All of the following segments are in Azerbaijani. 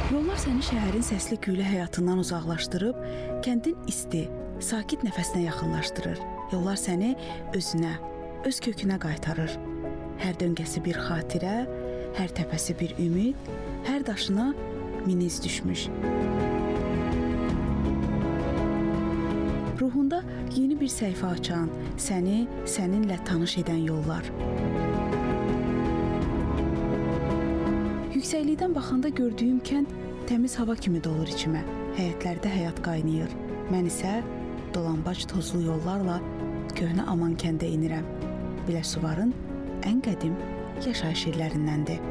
Yollar səni şəhərin səsli güylü həyatından uzaqlaşdırıb, kəndin isti, sakit nəfəsinə yaxınlaşdırır. Yollar səni özünə, öz kökünə qaytarır. Hər döngəsi bir xatirə, hər təpəsi bir ümid, hər daşına min iz düşmüş. Ruhunda yeni bir səhifə açan, səni səninlə tanış edən yollar. Yüksəklikdən baxanda gördüyüm kənd təmiz hava kimi dolur içimə. Həyətlərdə həyat qaynayır. Mən isə dolambac tozlu yollarla köhnə Aman kəndə inirəm. Biləsuvarın ən qədim yaşayış yerlərindəndir.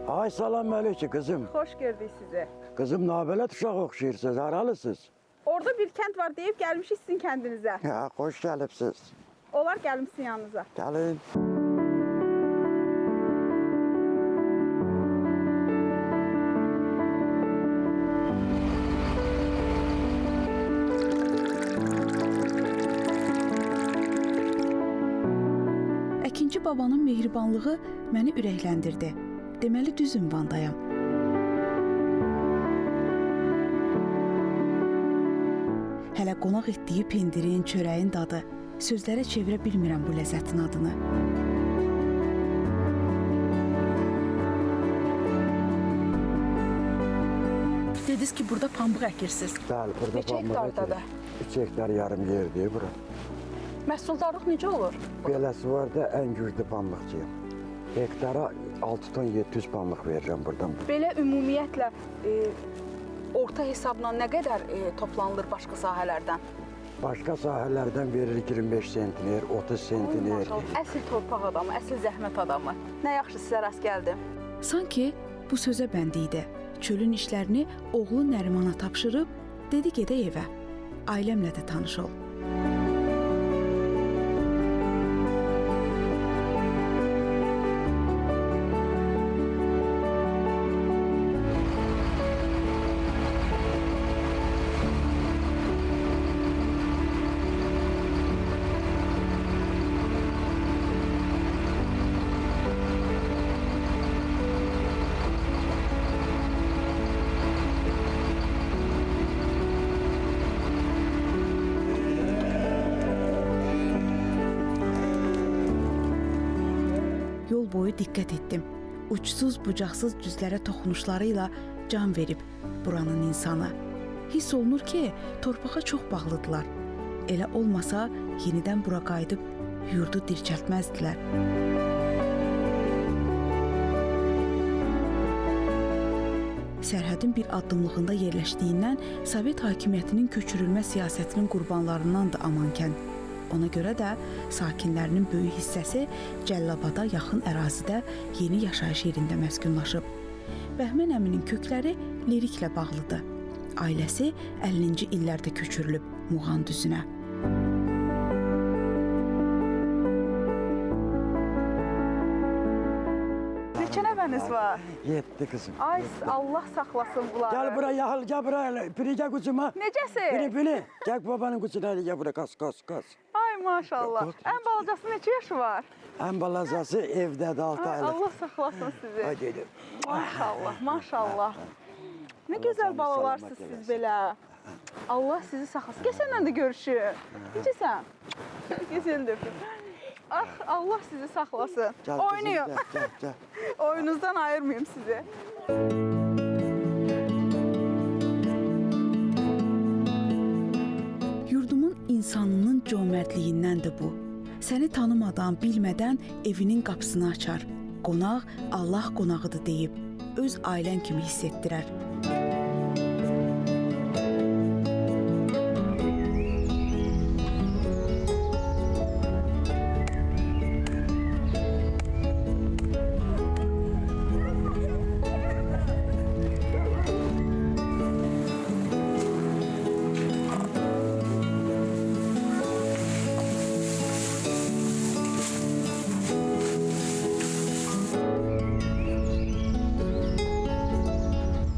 Ay salam aleyküm kızım. Hoş gördük sizi. Kızım nabelət uşaq oxşayırsınız, haralısınız? Orada bir kent var deyip gelmişiz sizin kendinize. Ya, hoş gəlibsiz. Onlar gelmişsin yanınıza. Gəlin. Əkinçi babanın mehribanlığı məni ürəkləndirdi. Deməli düz ünvandayam. Hələ qonaq etdiyi pendirin, çörəyin dadı. Sözlərə çevirə bilmirəm bu ləzzətin adını. Dediniz ki, burada pambıq əkirsiniz. Bəli, burada Neçə hektardadır? 3 hektar yarım yerdir bura. Məhsuldarlıq necə olur? Biləsuvarda ən güclü pambıqçıyım. Hektara 6 ton 700 pambıq verirəm buradan. Belə ümumiyyətlə orta hesabla nə qədər toplanılır başqa sahələrdən? Başqa sahələrdən veririk 25 sentiner, 30 sentiner. Maşallah, əsl torpaq adamı, əsl zəhmət adamı. Nə yaxşı sizə rast gəldim. Sanki bu sözə bənd idi. Çölün işlərini oğlu Nərimana tapşırıb, dedi gedək evə. Ailəmlə də tanış ol. Yol boyu diqqət etdim. Uçsuz bucaqsız düzlərə toxunuşlarıyla can verib buranın insanı. Hiss olunur ki, torpağa çox bağlıdılar. Elə olmasa yenidən bura qayıdıb yurdu dirçəltməzdilər. Sərhədin bir addımlığında yerləşdiyindən Sovet hakimiyyətinin köçürülmə siyasətinin qurbanlarındandır Amankənd. Ona görə də sakinlərinin böyük hissəsi Cəllabada yaxın ərazidə yeni yaşayış yerində məskunlaşıb. Bəhmən əminin kökləri liriklə bağlıdır. Ailəsi 50-ci illərdə köçürülüb Muğan düzünə. Neçə nəvəniz var? 7 kızım. Ay, Allah saxlasın bunları. Gel buraya yahıl, gel buraya. Biri gel kucuma. Necəsi? Biri. Gel babanın kucuna, gel buraya kas. Ay maşallah. Ən balacası neçə yaşı var? En balazası evdədir 6 Ay, aylık. Allah saxlasın sizi. Hadi edelim. Maşallah, maşallah. Nə gözəl balalarsınız siz belə. Allah sizi saxlasın. Gəl səndən də görüşün. Necəsən? Gözəl öpüm. Ah, Allah sizi saxlasın. Gel kızım, Oynayın. gel. Oyunuzdan ayırmayayım sizi. Yurdumun insanının cömertliyindəndir bu. Səni tanımadan, bilmədən evinin qapısını açar. Qonaq Allah qonağıdır deyib. öz ailən kimi hiss etdirər.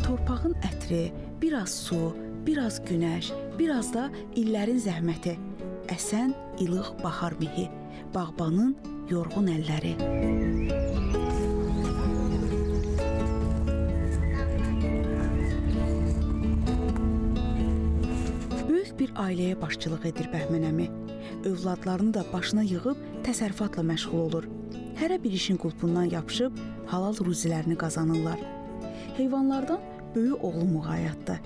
Torpağın ətri, biraz su, biraz günəş, biraz da illərin zəhməti, əsən ilıq bahar mehi, bağbanın yorğun əlləri. Böyük bir ailəyə başçılıq edir Bəhmən əmi. Övladlarını da başına yığıb təsərrüfatla məşğul olur. Hərə bir işin qulpundan yapışıb halal ruzilərini qazanırlar. Heyvanlardan böyük oğlu müğayətdir.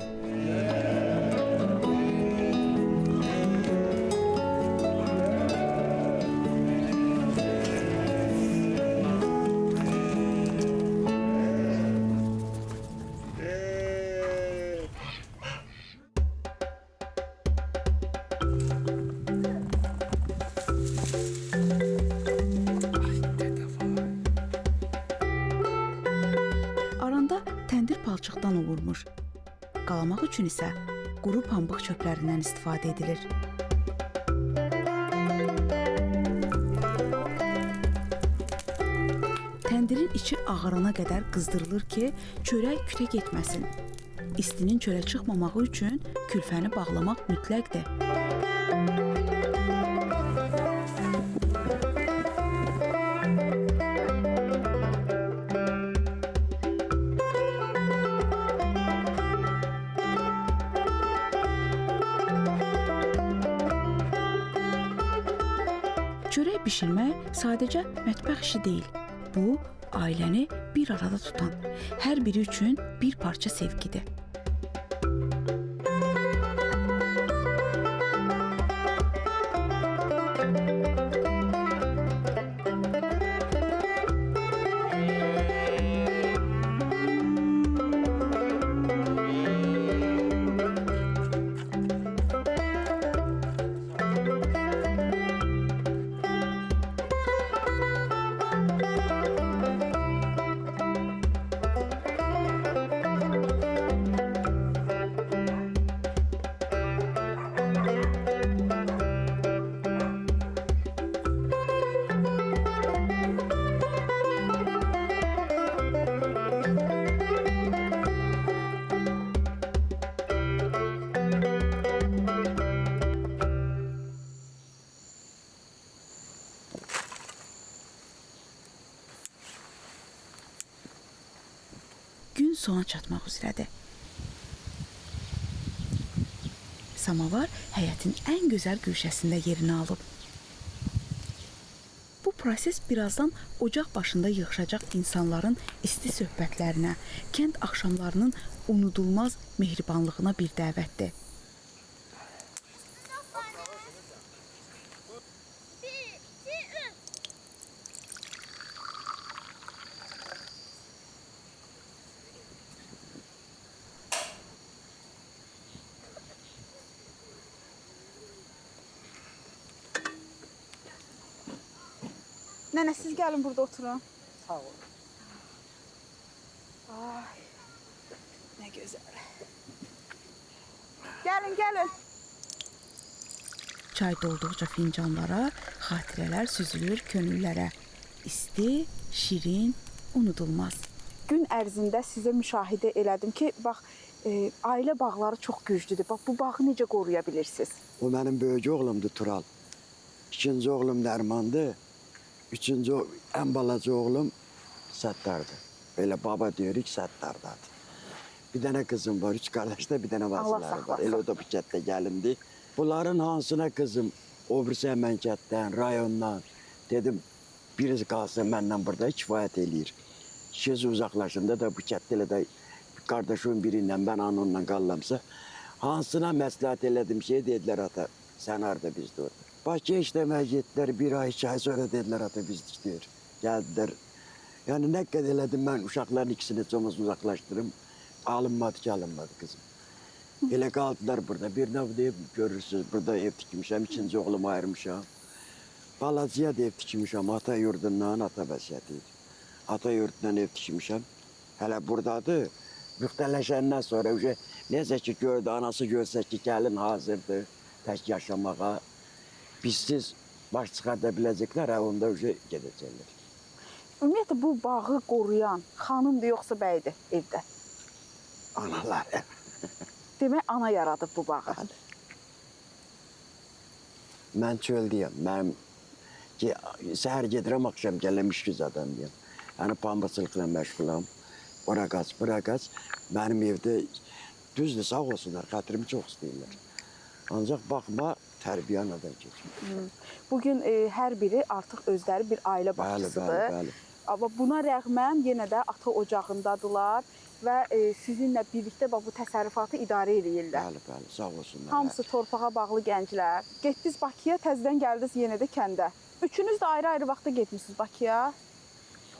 Aranda təndir palçıqdan olurmuş. Qalamaq üçün isə quru pambıq çöplərindən istifadə edilir. Təndirin içi ağarana qədər qızdırılır ki, çörək kütə getməsin. İstinin çölə çıxmamağı üçün külfəni bağlamaq mütləqdir. Çörək bişirmək sadəcə mətbəx işi deyil. Bu, ailəni bir arada tutan, hər biri üçün bir parça sevgidir. Gün sona çatmaq üzrədir. Samavar həyətin ən gözəl güşəsində yerini alıb. Bu proses birazdan ocaq başında yığışacaq insanların isti söhbətlərinə, kənd axşamlarının unudulmaz mehribanlığına bir dəvətdir. Nənə, siz gəlin burada oturun. Sağ ol. Ay, nə gözəl. Gəlin, gəlin. Çay dolduqca fincanlara xatirələr süzülür könüllərə. İsti, şirin, unudulmaz. Gün ərzində sizə müşahidə elədim ki, bax, ailə bağları çox güclüdür. Bax, bu bağı necə qoruya bilirsiniz? O mənim böyük oğlumdur Tural. İkinci oğlum Nərmandır. Üçüncü, ən balaca oğlum Səttardır. Belə baba deyirik, Səttardadır. Bir dənə qızım var, 3 qardaşda bir dənə bacıları var. Elə o da bu kətdə gəlimdi. Bunların hansına qızım, o birisi həmən kətdən, rayondan. Dedim, birisi qalsın məndən burada kifayət eləyir. İkisi uzaqlaşında da bu kətdə elə də qardaşımın birindən, mən onunla qallamsa, hansına məsləhət elədim şey, dedilər ata, sən harada bizdə orada. Bakıya işləməyə getdilər, bir ay, 2 ay sonra dedilər ata biz işləyir. Gəldilər, Yəni nə qədər elədim mən uşaqların ikisini çoxumuz uzaqlaşdırım. Alınmadı ki, alınmadı qızım. Elə qaldılar burada. Bir növ deyib görürsünüz, burada ev tikmişəm, ikinci oğlumu ayırmışam. Balacıya da ev tikmişəm, ata yurdundan, ata vəsiyyəti idi. Ata yurdundan ev tikmişəm. Hələ buradadır. Müxtələşəndən sonra necə ki gördü, anası görsə ki, gəlin hazırdır tək yaşamağa. Bizsiz baş çıxarda biləcəklər, onda gedəcəklər. Ümumiyyətlə bu bağı qoruyan xanımdır yoxsa bəydir evdə? Analar. Demək ana yaradıb bu bağı. Mən çöldəyəm. Mən səhər gedirəm, axşam gələm, işgüz adamıyam. Yəni pambıqçılıqla məşğulam. Ora qaç, bura qaç. Mənim evdə düzdür, sağ olsunlar, xətrimi çox istəyirlər. Ancaq baxma, tərbiyə anadan keçmir. Bugün hər biri artıq özləri bir ailə başçısıdır. Bəli. Amma buna rəğmən yenə də ata ocağındadılar və sizinlə birlikdə bu təsərrüfatı idarə edirlər. Bəli, sağ olsunlar. Hamısı torpağa bağlı gənclər. Getdiniz Bakıya, təzədən gəldiniz yenə də kəndə. Üçünüz də ayrı-ayrı vaxtda getmişsiniz Bakıya.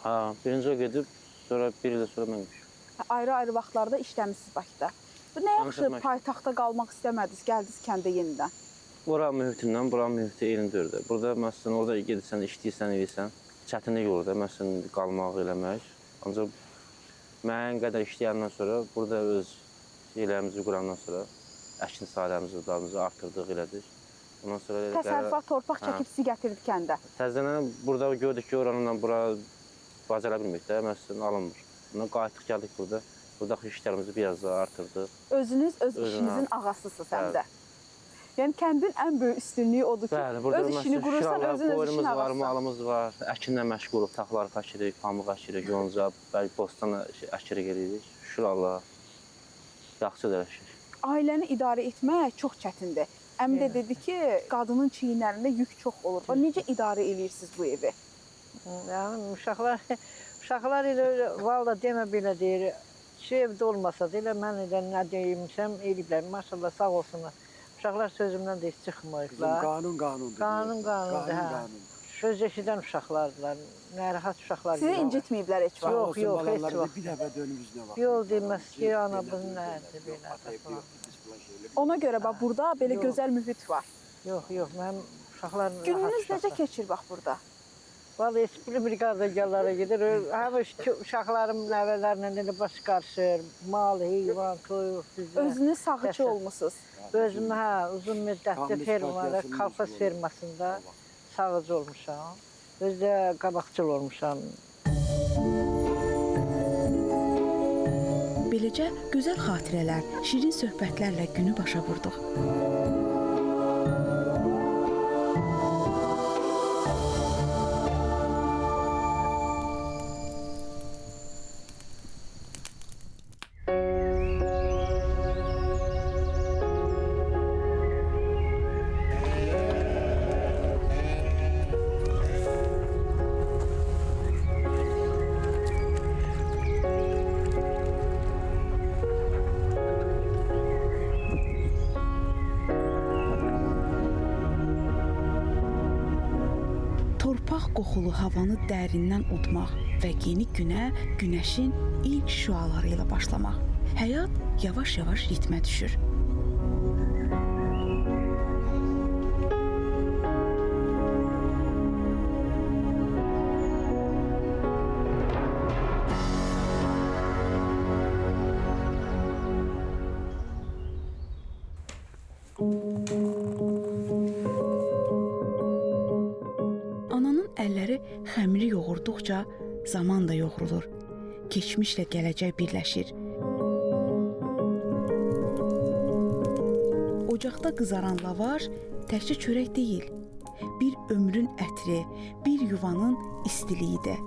Ha, birinci o gedib, sonra bir il sonra mən gitmişim. Ayrı-ayrı vaxtlarda işləmişsiniz Bakıda. Bu nə yaxşı Danışmaq. paytaxtda qalmaq istəmədiniz, gəldiniz kəndə yenidən. Ora mühitindən, bura mühiti elindirilir. Burada məsələn, orada gedirsən, işləyirsən, edirsən, çətinlik olur da, məsələn, qalmaq, eləmək. Ancaq müəyyən qədər işləyəndən sonra, burada öz yerlərimizi qurandan sonra, əkin sahələrimizi, dalımızı artırdıq, elədik. Ondan sonra Təsərrüfat torpaq çəkib sizi gətirdi kəndə. Təzədən burada gördük ki, oranla bura bacara bilmirik də, məsələn, alınmır. Ondan qayıtdıq, gəldik burada. Buradakı işlərimizi biraz daha artırdıq. Özünüz öz işinizin ağasısınız həm də. Yəni kəndin ən böyük üstünlüyü odur ki, Bəli, burada öz işini qurursan, özün öz işin var, ağasısan. malımız var, əkinlə məşğuluq, taxlar əkirik, pamıq əkirik, yonca, bostan əkirik edirik. Şükür Allah, yaxşı dərəşik. Ailəni idarə etmək çox çətindir. Əmi də dedi ki, qadının çiyinlərində yük çox olur. Necə idarə edirsiniz bu evi? Yəni uşaqlar elə valla demə belə deyir. Şey evdə olmasa da elə mən elə nə deyimsəm eliblər. Maşallah sağ olsunlar. Uşaqlar sözümdən də heç çıxmayıblar. Qanundur. Qanundur, hə. Söz eşidən uşaqlardılar. Narahat uşaqlar. Sizi incitməyiblər heç vaxt. Yox, heç vaxt. Bir dəfə dönümüzünə bax. Yol deməz ki, ana bu nədir belə. Ona görə bax burada belə gözəl mühit var. Yox, mənim uşaqlarım rahat Gününüz necə uşaqlar. keçir bax burada? Vallahi heç bilmir qardaşlarlara gedir. Həm uşaqlarım nəvələrlə elə baş qarışır. Mal, heyvan, toyuq, bizə. Özünüz sağıcı olmusunuz. Özüm uzun müddətli fermada, kolxoz fermasında sağıcı olmuşam. Özdə qabaqçıl olmuşam. Beləcə gözəl xatirələr, şirin söhbətlərlə günü başa vurduq. Torpaq qoxulu havanı dərindən udmaq və yeni günə günəşin ilk şüaları ilə başlamaq. Həyat yavaş-yavaş ritmə düşür. Ananın əlləri xəmiri yoğurduqca zaman da yoğrulur. Keçmişlə gələcək birləşir. Ocaqda qızaran lavaş təkcə çörək deyil. Bir ömrün ətri, bir yuvanın istiliyidir.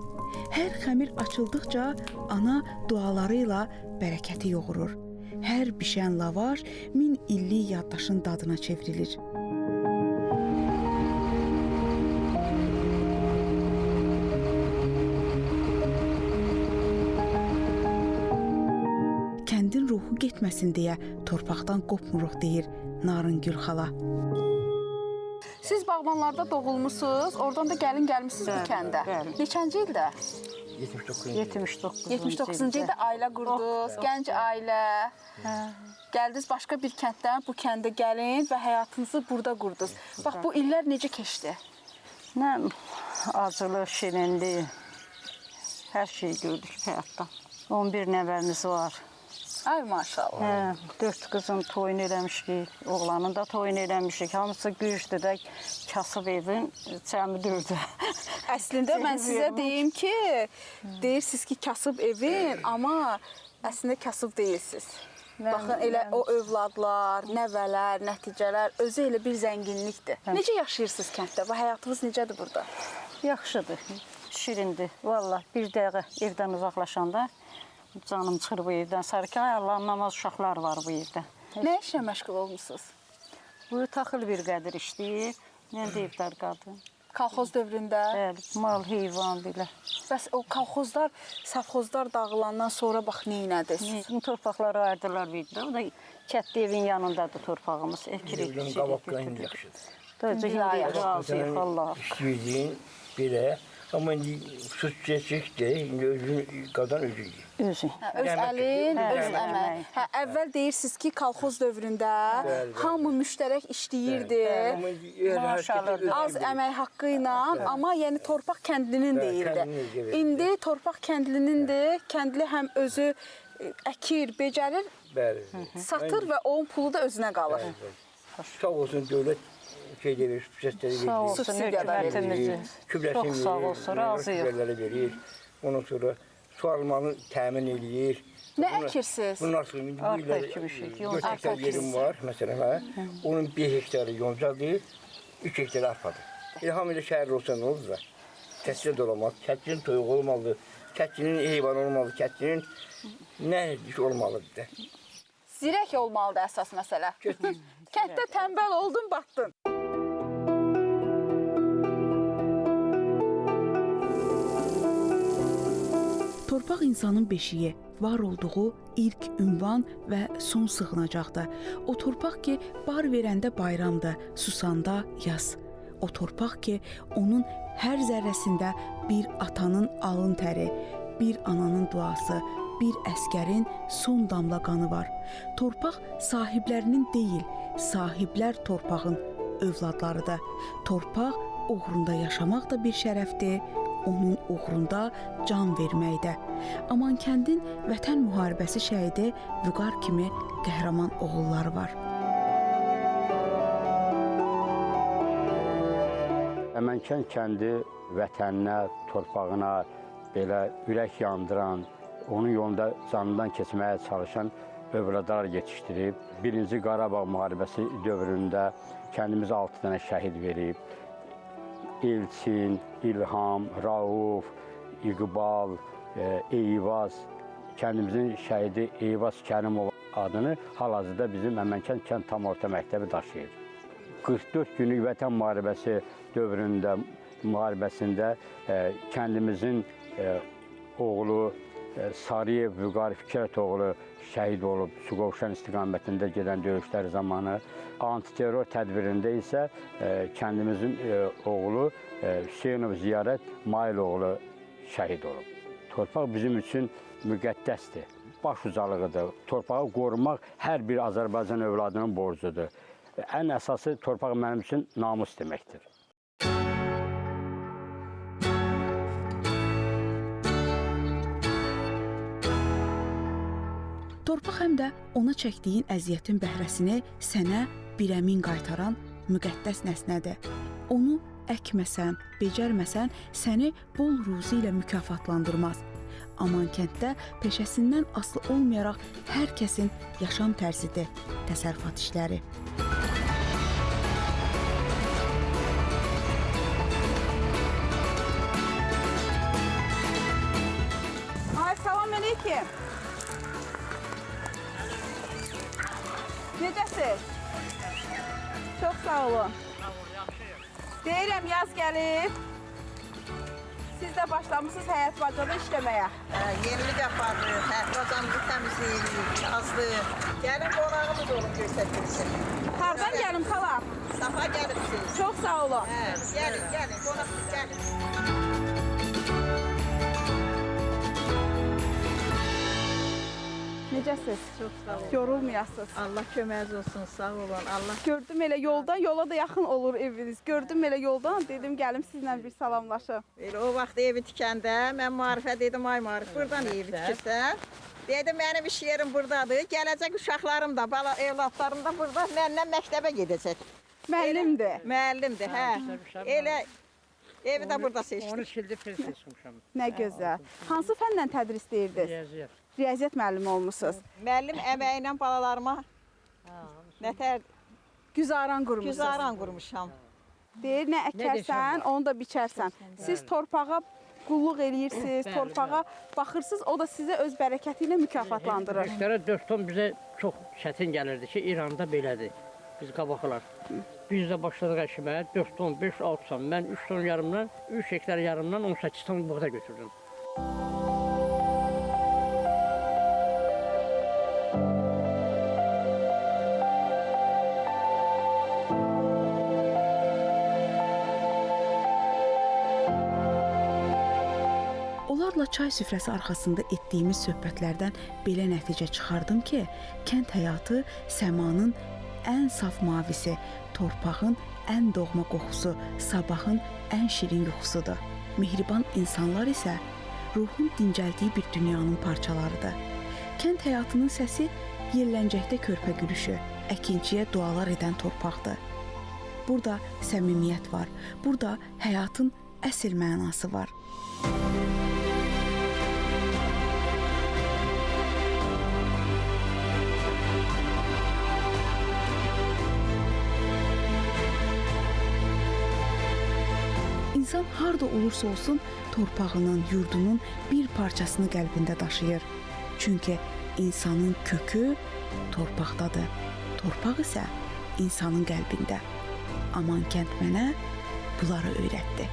Hər xəmir açıldıqca ana duaları ilə bərəkəti yoğurur. Hər bişən lavaş 1000 illik yaddaşın dadına çevrilir. Kəndin ruhu getməsin deyə torpaqdan qopmuruq deyir Narıngül xala. Siz bağbanlarda doğulmusunuz, oradan da gəlin gəlmisiniz bu kəndə. bəli. Neçənci ildə? 79-cu 79-cu ildə ailə qurdunuz, gənc ailə. Gəldiniz başqa bir kənddən bu kəndə gəlin və həyatınızı burada qurdunuz. Bax, bu illər necə keçdi? Nə acılı, şirinli, hər şey gördük həyatda. 11 nəvəmiz var. Ay maşallah. 4 qızın toyunu eləmişik, oğlanın da toyunu eləmişik. Hamısı gücdür də kasıb evin cəmi dördü. Əslində mən sizə deyim ki, deyirsiniz ki, kasıb evin, amma əslində kasıb deyilsiniz. Baxın, elə o övladlar, nəvələr, nəticələr özü elə bir zənginlikdir. Necə yaşayırsınız kənddə? Bu həyatınız necədir burada? Yaxşıdır, şirindir. Vallahi bir dəqiqə evdən uzaqlaşanda canım çıxır bu evdən. Sarı Allahın namaz uşaqlar var bu evdə. Nə işlə məşğul olmusunuz? Bu taxıl bir qədir işləyir. Mən də evdar qadın. Kolxoz dövründə? Bəli, mal, heyvan belə. Bəs o kolxozlar, safxozlar dağılandan sonra bax neynədiniz? Bizim torpaqları ayırdılar birdə. O da kətli evin yanındadır torpağımız. Əkirik. Qabaqdan yaxşıdır. Dəcə razıyıq Allah. İstəyirdiyin belə. Amma indi süt keçikdir, indi özün qadan özü yiyir. Özün. Öz əlin, öz Bəli, əmək. əmək. Əvvəl deyirsiniz ki, kolxoz dövründə hamı müştərək işləyirdi. Amma indi Maşallah. Az əmək haqqı ilə, amma yəni torpaq kəndlinin deyildi. kəndlinin, evet. İndi torpaq kəndlinindir. Kəndli həm özü əkir, becərir, Bəli. satır və onun pulu da özünə qalır. Sağ olsun dövlət şey verir, sübsestləri verir. Sağ olsun Subsidiyalar hökumətimizi. Kübrəsini Çox sağ olsun, razıyıq. Kübərləri verir. Ondan sonra su almanı təmin eləyir. Nə əkirsiniz? Bunun artıq indi bu Arpa illər əkmişik, 4 hektar yerim var məsələn. Onun 1 hektarı yoncadır, 3 hektar arpadır. Hamı elə şəhərli olsa nə olur da? Kətçinin dolamaz, kətçinin toyuq olmalı, kətçinin heyvan olmalı, kətçinin nə iş olmalıdır da. Zirək olmalıdır əsas məsələ. Kənddə tənbəl oldun, batdın. Torpaq insanın beşiyi, var olduğu ilk ünvan və son sığınacaqdır. O torpaq ki, bar verəndə bayramdır, susanda yaz. O torpaq ki, onun hər zərrəsində bir atanın alın təri, bir ananın duası, bir əskərin son damla qanı var. Torpaq sahiblərinin deyil, sahiblər torpağın övladlarıdır. Torpaq uğrunda yaşamaq da bir şərəfdir, onun uğrunda can verməkdə. Amankəndin Vətən müharibəsi şəhidi Vüqar kimi qəhrəman oğulları var. Əmənkənd kəndi vətəninə, torpağına belə ürək yandıran, onun yolunda canından keçməyə çalışan övladlar yetişdirib. Birinci Qarabağ müharibəsi dövründə kəndimiz 6 dənə şəhid verib. Elçin, İlham, Rauf, İqbal, Eyvaz, kəndimizin şəhidi Eyvaz Kərimov adını hal-hazırda bizim Əmənkənd kənd tam orta məktəbi daşıyır. 44 günlük Vətən müharibəsi dövründə, müharibəsində kəndimizin oğlu Sarıyev Vüqar Fikrət oğlu şəhid olub Suqovuşan istiqamətində gedən döyüşlər zamanı. Antiterror tədbirində isə kəndimizin oğlu Hüseynov Ziyarət Mayıl oğlu şəhid olub. Torpaq bizim üçün müqəddəsdir, baş ucalığıdır. Torpağı qorumaq hər bir Azərbaycan övladının borcudur. Ən əsası torpaq mənim üçün namus deməkdir. Torpaq həm də ona çəkdiyin əziyyətin bəhrəsini sənə bir əmin qaytaran müqəddəs nəsnədir. Onu əkməsən, becərməsən səni bol ruzi ilə mükafatlandırmaz. Amankənddə peşəsindən asılı olmayaraq hər kəsin yaşam tərzidir təsərrüfat işləri. Ay, salam əleykum. Necəsiz? Çox sağ olun. Deyirəm, yaz gəlib. Siz də başlamışsınız həyət bacada işləməyə. Yenilik aparırıq, həyət bacamızı təmizləyirik, yazlıq. Gəlin qonağımız olun göstərirsin. Hardan gəlim xala? Safa gəlibsiniz. Çox sağ olun. Gəlin, qonağımız gəlin. necəsiz? Çox sağ olun. Yorulmayasınız. Allah köməyiniz olsun, sağ olun. Allah Gördüm elə yoldan, yola da yaxın olur eviniz. Gördüm elə yoldan, dedim gəlim sizlə bir salamlaşım. Elə o vaxt evi tikəndə mən Marifə dedim, ay Marif, buradan evi tikirsən. Dedim, mənim iş yerim buradadır. Gələcək uşaqlarım da, bala evlatlarım da burada mənimlə məktəbə gedəcək. Müəllimdir. Müəllimdir, hə. Elə evi də burada seçdik. 13 ildir pensiya çıxmışam. Nə gözəl. Hansı fəndən tədris deyirdiniz? Riyaziyyat. Riyaziyyat müəllimi olmusunuz. Müəllim əməyinə balalarıma nətər Güzaran qurmusunuz. güzaran qurmuşam. Deyir, nə əkərsən, onu da biçərsən. Siz torpağa qulluq eləyirsiniz, torpağa baxırsınız, o da sizə öz bərəkəti ilə mükafatlandırır. Hektara 4 ton bizə çox çətin gəlirdi ki, İranda belədir. Biz qabaqlar. Biz də başladıq əşməyə 4 ton, 5-6 ton. Mən 3 ton yarımdan, 3 hektar yarımdan 18 ton buğda götürdüm. Onlarla çay süfrəsi arxasında etdiyimiz söhbətlərdən belə nəticə çıxardım ki, kənd həyatı səmanın ən saf mavisi, torpağın ən doğma qoxusu, sabahın ən şirin yuxusudur. Mehriban insanlar isə ruhun dincəldiyi bir dünyanın parçalarıdır. Kənd həyatının səsi yerləncəkdə körpə gülüşü, əkinçiyə dualar edən torpaqdır. Burada səmimiyyət var, burada həyatın əsl mənası var. İnsan harda olursa olsun torpağının, yurdunun bir parçasını qəlbində daşıyır. Çünki insanın kökü torpaqdadır. Torpaq isə insanın qəlbində. Aman kənd mənə bunları öyrətdi.